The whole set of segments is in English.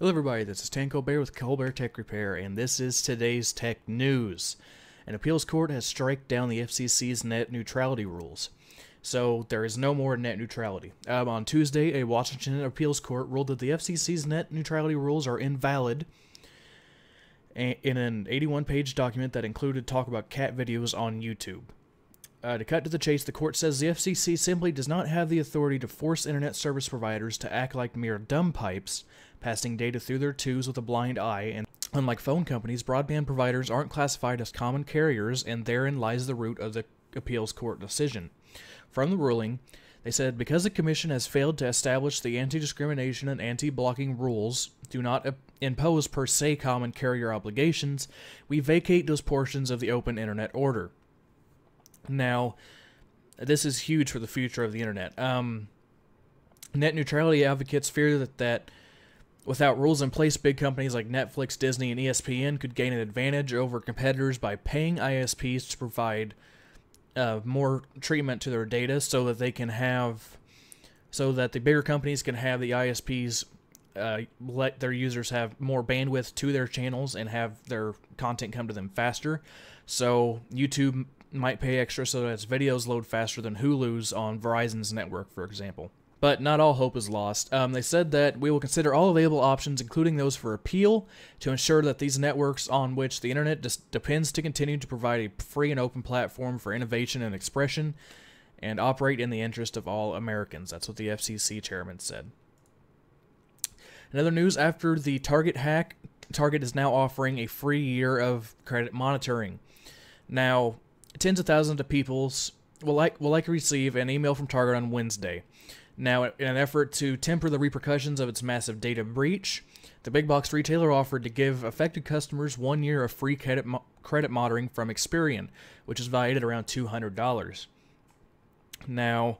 Hello everybody, this is Tanko Bear with Colbert Tech Repair, and this is today's tech news. An appeals court has struck down the FCC's net neutrality rules. So there is no more net neutrality. On Tuesday, a Washington appeals court ruled that the FCC's net neutrality rules are invalid in an 81-page document that included talk about cat videos on YouTube. To cut to the chase, the court says the FCC simply does not have the authority to force internet service providers to act like mere dumb pipes, passing data through their tubes with a blind eye, and unlike phone companies, broadband providers aren't classified as common carriers, and therein lies the root of the appeals court decision. From the ruling, they said, because the Commission has failed to establish the anti-discrimination and anti-blocking rules do not impose per se common carrier obligations, we vacate those portions of the open internet order. Now, this is huge for the future of the internet. Net neutrality advocates fear that without rules in place, big companies like Netflix, Disney, and ESPN could gain an advantage over competitors by paying ISPs to provide more treatment to their data, so that the bigger companies can have the ISPs let their users have more bandwidth to their channels and have their content come to them faster. So YouTube might pay extra so that its videos load faster than Hulu's on Verizon's network, for example. But not all hope is lost. They said that we will consider all available options, including those for appeal, to ensure that these networks on which the internet depends to continue to provide a free and open platform for innovation and expression, and operate in the interest of all Americans. That's what the FCC chairman said. In other news, after the Target hack, Target is now offering a free year of credit monitoring. Now, tens of thousands of people will likely receive an email from Target on Wednesday. Now, in an effort to temper the repercussions of its massive data breach, the big box retailer offered to give affected customers 1 year of free credit monitoring from Experian, which is valued at around $200. Now,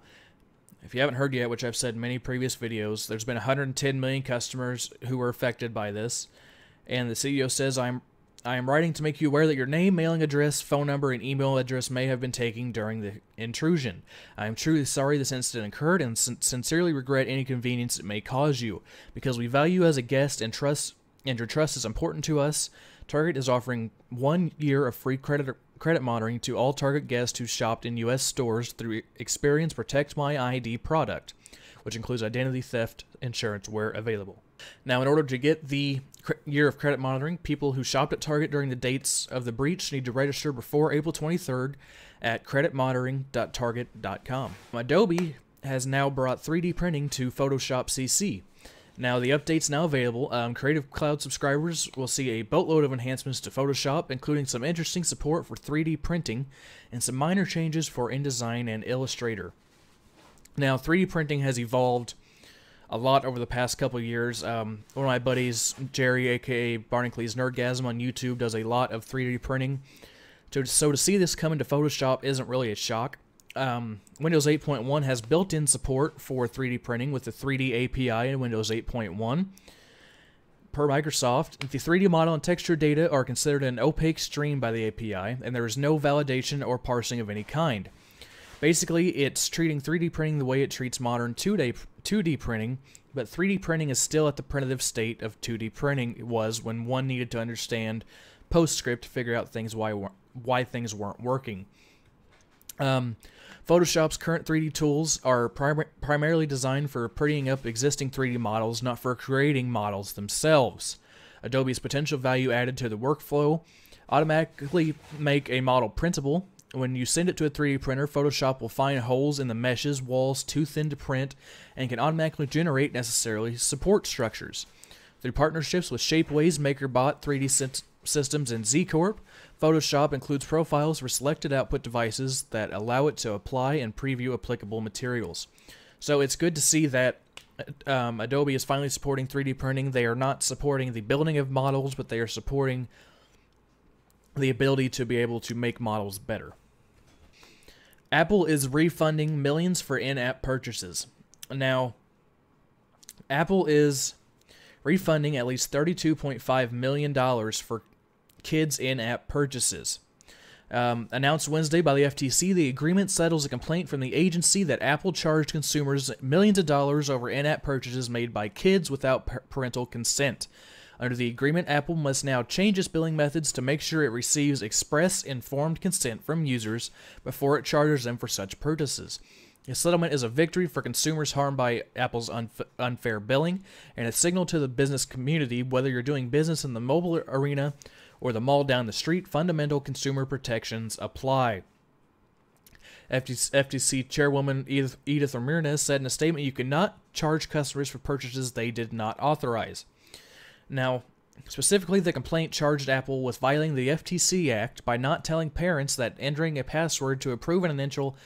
if you haven't heard yet, which I've said in many previous videos, there's been 110 million customers who were affected by this, and the CEO says, I am writing to make you aware that your name, mailing address, phone number, and email address may have been taken during the intrusion. I am truly sorry this incident occurred and sincerely regret any inconvenience it may cause you. Because we value you as a guest and your trust is important to us, Target is offering 1 year of free credit monitoring to all Target guests who shopped in U.S. stores through Experian's Protect My ID product, which includes identity theft insurance where available. Now, in order to get the year of credit monitoring, people who shopped at Target during the dates of the breach need to register before April 23rd at creditmonitoring.target.com. Adobe has now brought 3D printing to Photoshop CC. Now, the update's now available. Creative Cloud subscribers will see a boatload of enhancements to Photoshop, including some interesting support for 3D printing and some minor changes for InDesign and Illustrator. Now, 3D printing has evolved a lot over the past couple of years. One of my buddies, Jerry, aka Barnacle Nerdgasm on YouTube, does a lot of 3D printing. So to see this come into Photoshop isn't really a shock. Windows 8.1 has built-in support for 3D printing with the 3D API in Windows 8.1. Per Microsoft, the 3D model and texture data are considered an opaque stream by the API, and there is no validation or parsing of any kind. Basically, it's treating 3D printing the way it treats modern 2D printing, but 3D printing is still at the primitive state of 2D printing was when one needed to understand PostScript to figure out why things weren't working. Photoshop's current 3D tools are primarily designed for prettying up existing 3D models, not for creating models themselves. Adobe's potential value added to the workflow automatically make a model printable. When you send it to a 3D printer, Photoshop will find holes in the meshes, walls too thin to print, and can automatically generate necessary support structures. Through partnerships with Shapeways, MakerBot, 3D Systems, and Z Corp, Photoshop includes profiles for selected output devices that allow it to apply and preview applicable materials. So it's good to see that Adobe is finally supporting 3D printing. They are not supporting the building of models, but they are supporting the ability to be able to make models better. Apple is refunding millions for in-app purchases. Now, Apple is refunding at least $32.5 million for kids' in-app purchases. Announced Wednesday by the FTC, the agreement settles a complaint from the agency that Apple charged consumers millions of dollars over in-app purchases made by kids without parental consent. Under the agreement, Apple must now change its billing methods to make sure it receives express informed consent from users before it charges them for such purchases. The settlement is a victory for consumers harmed by Apple's unfair billing, and a signal to the business community, whether you're doing business in the mobile arena or the mall down the street, fundamental consumer protections apply. FTC Chairwoman Edith Ramirez said in a statement, "You cannot charge customers for purchases they did not authorize." Now, specifically, the complaint charged Apple with violating the FTC Act by not telling parents that entering a password to approve an initial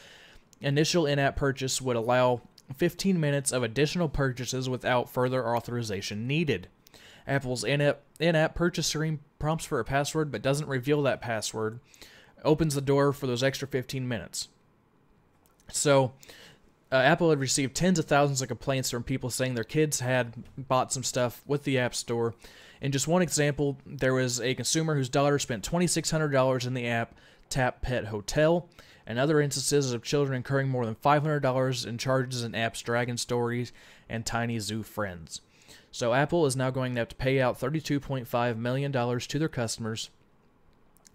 in-app purchase would allow 15 minutes of additional purchases without further authorization needed. Apple's in-app purchase screen prompts for a password but doesn't reveal that password, opens the door for those extra 15 minutes. So, Apple had received tens of thousands of complaints from people saying their kids had bought some stuff with the App Store. In just one example, there was a consumer whose daughter spent $2,600 in the app Tap Pet Hotel, and other instances of children incurring more than $500 in charges in apps Dragon Stories and Tiny Zoo Friends. So Apple is now going to have to pay out $32.5 million to their customers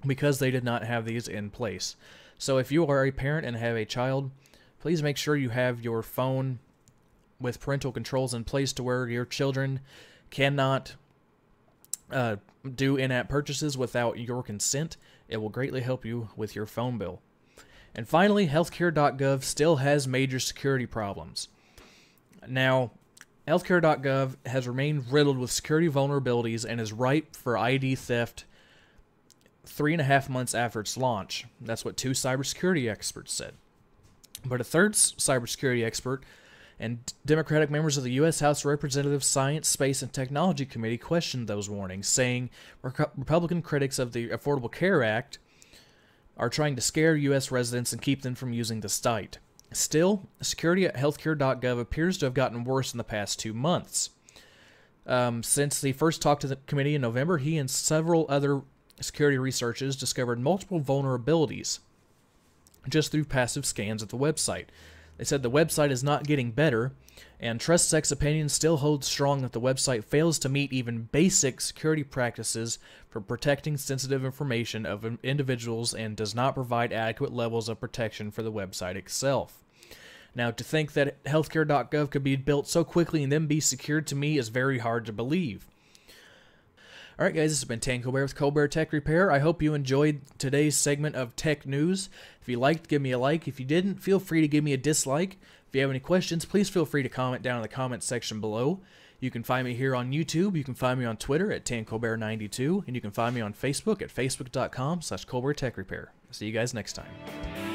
because they did not have these in place. So if you are a parent and have a child, please make sure you have your phone with parental controls in place to where your children cannot do in-app purchases without your consent. It will greatly help you with your phone bill. And finally, healthcare.gov still has major security problems. Now, healthcare.gov has remained riddled with security vulnerabilities and is ripe for ID theft 3.5 months after its launch. That's what 2 cybersecurity experts said. But a third cybersecurity expert and Democratic members of the U.S. House of Representatives Science, Space, and Technology Committee questioned those warnings, saying Republican critics of the Affordable Care Act are trying to scare U.S. residents and keep them from using the site. Still, security at healthcare.gov appears to have gotten worse in the past 2 months. Since he first talked to the committee in November, he and several other security researchers discovered multiple vulnerabilities just through passive scans of the website. They said the website is not getting better, and TrustSec's opinion still holds strong that the website fails to meet even basic security practices for protecting sensitive information of individuals and does not provide adequate levels of protection for the website itself. Now, to think that healthcare.gov could be built so quickly and then be secured, to me is very hard to believe. Alright guys, this has been Tan Colbert with Colbert Tech Repair. I hope you enjoyed today's segment of tech news. If you liked, give me a like. If you didn't, feel free to give me a dislike. If you have any questions, please feel free to comment down in the comment section below. You can find me here on YouTube. You can find me on Twitter at TanColbert92. And you can find me on Facebook at facebook.com/Colbert Tech Repair. See you guys next time.